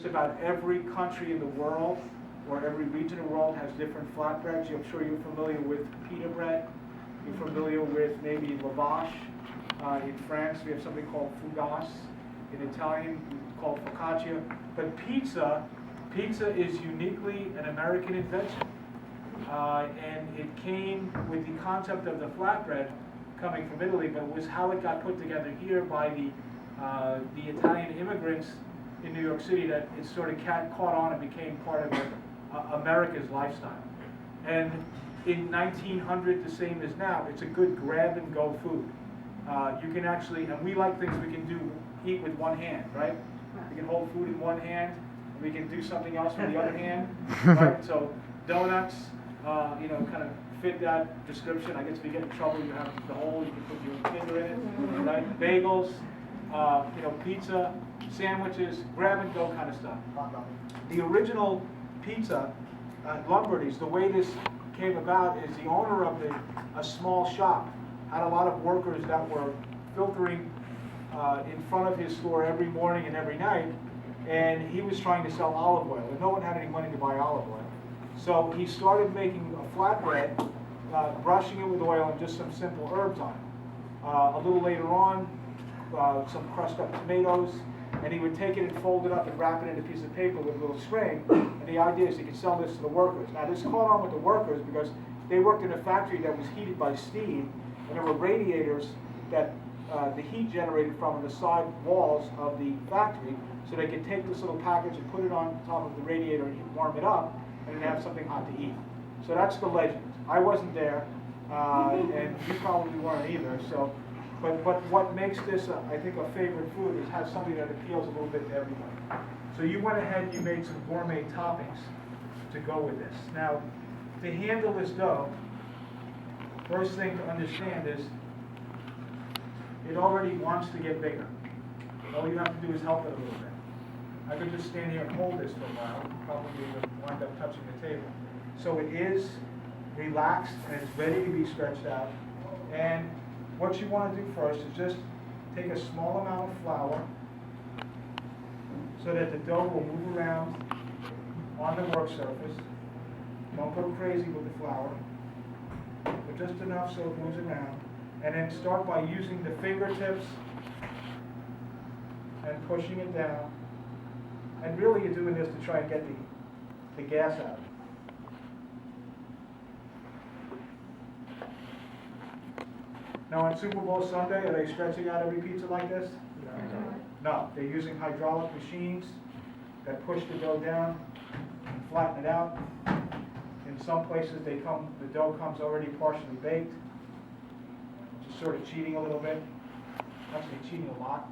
just about every country in the world or every region of the world has different flatbreads. I'm sure you're familiar with pita bread. You're familiar with maybe lavash. In France, we have something called fougasse. In Italian, called focaccia. But pizza is uniquely an American invention. And it came with the concept of the flatbread coming from Italy, but it was how it got put together here by the Italian immigrants in New York City that it sort of caught on and became part of America's lifestyle. And in 1900, the same as now, it's a good grab-and-go food. You can actually, and we like things we can eat with one hand, right? We can hold food in one hand, and we can do something else with the other hand, right? So donuts, kind of fit that description. I guess if you get in trouble, you have the hole, you can put your finger in it, right? Bagels, pizza, sandwiches, grab-and-go kind of stuff. The original pizza at Lombardy's, the way this came about is the owner of a small shop had a lot of workers that were filtering in front of his store every morning and every night, and he was trying to sell olive oil, and no one had any money to buy olive oil. So he started making a flatbread, brushing it with oil and just some simple herbs on it. A little later on, some crushed up tomatoes, and he would take it and fold it up and wrap it in a piece of paper with a little string, and the idea is he could sell this to the workers. Now this caught on with the workers because they worked in a factory that was heated by steam, and there were radiators that the heat generated from the side walls of the factory, so they could take this little package and put it on top of the radiator and warm it up, and then have something hot to eat. So that's the legend. I wasn't there, and you probably weren't either. So, but what makes this, I think, a favorite food is have something that appeals a little bit to everybody. So you went ahead and you made some gourmet toppings to go with this. Now, to handle this dough, first thing to understand is it already wants to get bigger. All you have to do is help it a little bit. I could just stand here and hold this for a while, probably would wind up touching the table. So it is relaxed and it's ready to be stretched out. And what you want to do first is just take a small amount of flour so that the dough will move around on the work surface. Don't go crazy with the flour, but just enough so it moves around. And then start by using the fingertips and pushing it down. And really you're doing this to try and get the gas out. Now on Super Bowl Sunday, are they stretching out every pizza like this? No, they're using hydraulic machines that push the dough down and flatten it out. In some places the dough comes already partially baked, which is sort of cheating a little bit. Actually cheating a lot.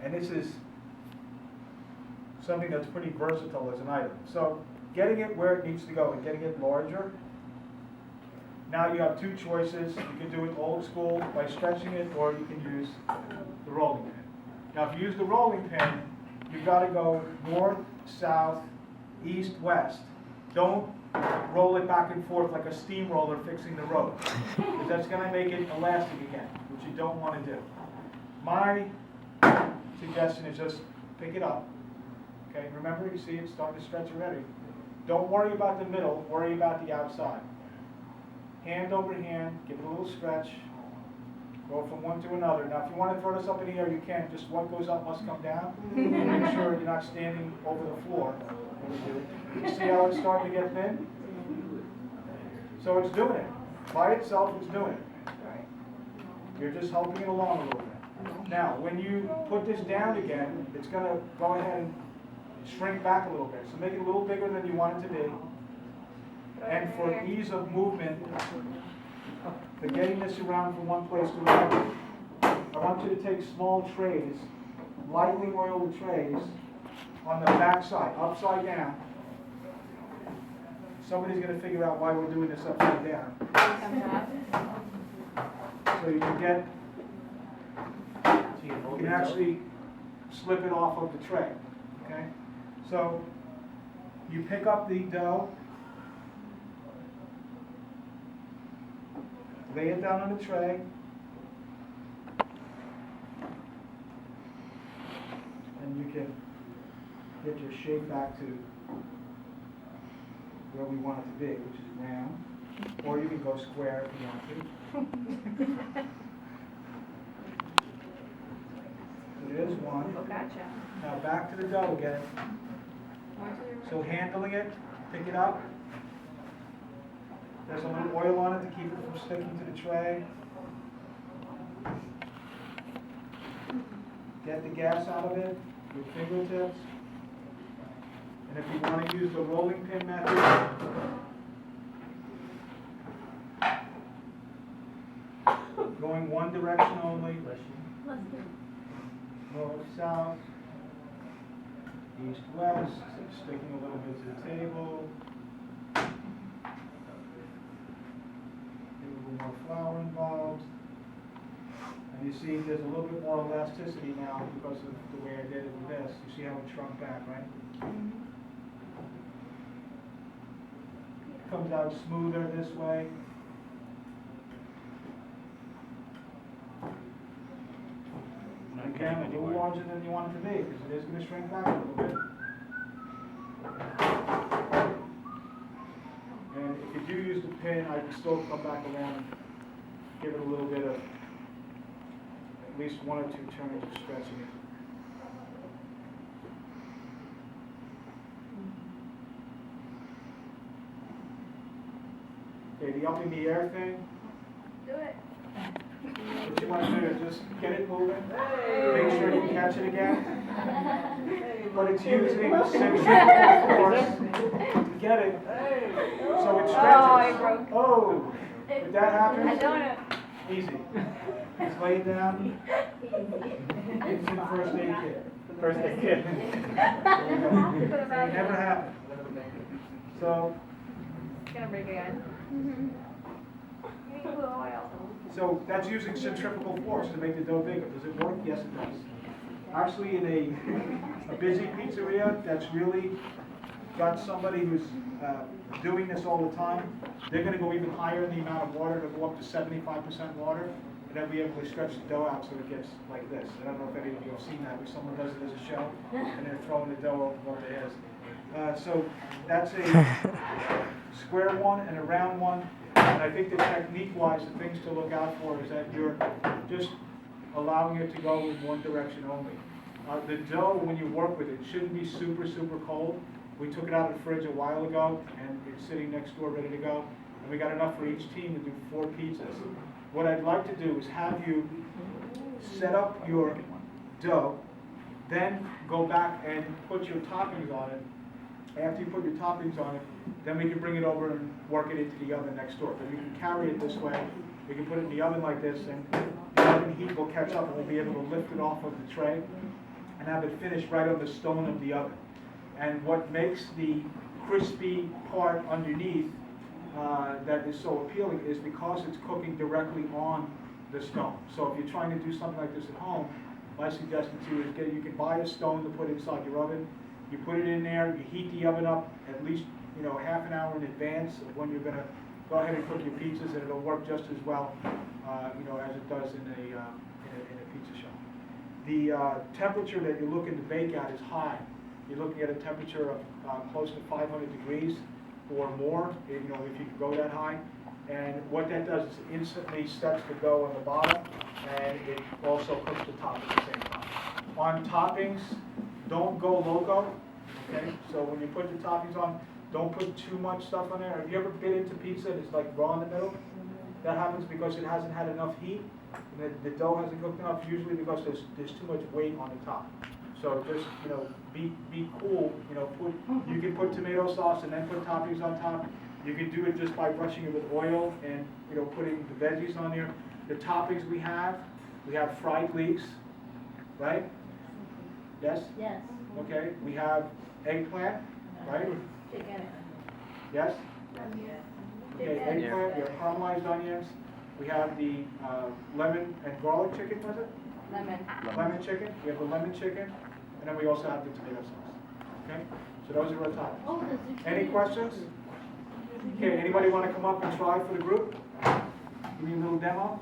And this is something that's pretty versatile as an item. So getting it where it needs to go and getting it larger. Now you have two choices. You can do it old school by stretching it, or you can use the rolling pin. Now if you use the rolling pin, you've got to go north, south, east, west. Don't roll it back and forth like a steamroller fixing the road, because that's going to make it elastic again, which you don't want to do. My suggestion is just pick it up. Okay, remember, you see it's starting to stretch already. Don't worry about the middle, worry about the outside. Hand over hand, give it a little stretch, go from one to another. Now if you want to throw this up in the air, you can. Just what goes up must come down. Make sure you're not standing over the floor. You see how it's starting to get thin? So it's doing it. By itself, it's doing it. You're just helping it along a little bit. Now, when you put this down again, it's going to go ahead and shrink back a little bit. So make it a little bigger than you want it to be. And for ease of movement, for getting this around from one place to another, I want you to take small trays, lightly oil the trays on the back side, upside down. Somebody's going to figure out why we're doing this upside down. So you can actually slip it off of the tray. Okay? So you pick up the dough, lay it down on the tray, can get your shape back to where we want it to be, which is round. Or you can go square if you want to. So there's one. Oh, gotcha. Now back to the dough again. So handling it, pick it up. There's a little oil on it to keep it from sticking to the tray. Get the gas out of it with fingertips. And if you want to use the rolling pin method, going one direction only, north, south, east, west, sticking a little bit to the table. Get a little more flour involved. And you see there's a little bit more elasticity now because of the way I did it with this. You see how it shrunk back, right? Comes out smoother this way. Again, a little larger than you want it to be because it is going to shrink back a little bit. And if you do use the pin, I can still come back around and give it a little bit of at least 1 or 2 turns of stretching it. Okay, the up in the air thing. Do it. What you want to do is just get it moving. Make sure you catch it again. But it's using centrifugal force to get it so it stretches. Oh, I broke. Oh, did that happen? I don't know. Easy. Just lay it down. Instant first aid kit. First aid kit. There you go. It never happened. So. It's gonna break again. Oil. So that's using centrifugal force to make the dough bigger. Does it work? Yes, it does. Actually, in a busy pizzeria that's really got somebody who's doing this all the time, they're going to go even higher in the amount of water. They'll go up to 75% water, and then be able to stretch the dough out so it gets like this. I don't know if any of you have seen that, but someone does it as a show, and they're throwing the dough over their heads. So that's a square one and a round one. And I think the technique-wise, the things to look out for is that you're just allowing it to go in one direction only. The dough, when you work with it, shouldn't be super, super cold. We took it out of the fridge a while ago, and it's sitting next door ready to go. And we got enough for each team to do 4 pizzas. What I'd like to do is have you set up your dough, then go back and put your toppings on it. After you put your toppings on it, then we can bring it over and work it into the oven next door. But we can carry it this way. We can put it in the oven like this, and the oven heat will catch up, and we'll be able to lift it off of the tray and have it finished right on the stone of the oven. And what makes the crispy part underneath that is so appealing is because it's cooking directly on the stone. So if you're trying to do something like this at home, my suggestion to you is you can buy a stone to put inside your oven. You put it in there, you heat the oven up at least half an hour in advance of when you're going to go ahead and cook your pizzas, and it'll work just as well as it does in a pizza shop. The temperature that you're looking to bake at is high. You're looking at a temperature of close to 500 degrees or more, if you can go that high. And what that does is instantly sets the dough on the bottom, and it also cooks the top at the same time. On toppings, don't go loco, okay? So when you put the toppings on, don't put too much stuff on there. Have you ever bit into pizza and it's like raw in the middle? That happens because it hasn't had enough heat, and the dough hasn't cooked enough, usually because there's too much weight on the top. So just, be cool, you can put tomato sauce and then put toppings on top. You can do it just by brushing it with oil and, putting the veggies on there. The toppings we have fried leeks, right? Yes? Yes. Okay, we have eggplant, right? Chicken. Yes? Okay, eggplant, we have caramelized onions. We have the lemon and garlic chicken, was it? Lemon. Lemon chicken, we have the lemon chicken, and then we also have the tomato sauce. Okay, so those are our toppings. Oh, the zucchini. Any questions? Okay, anybody want to come up and try for the group? Give me a little demo?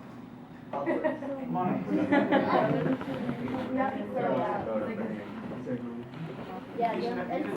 Come on. Yeah, These are yeah, the- these are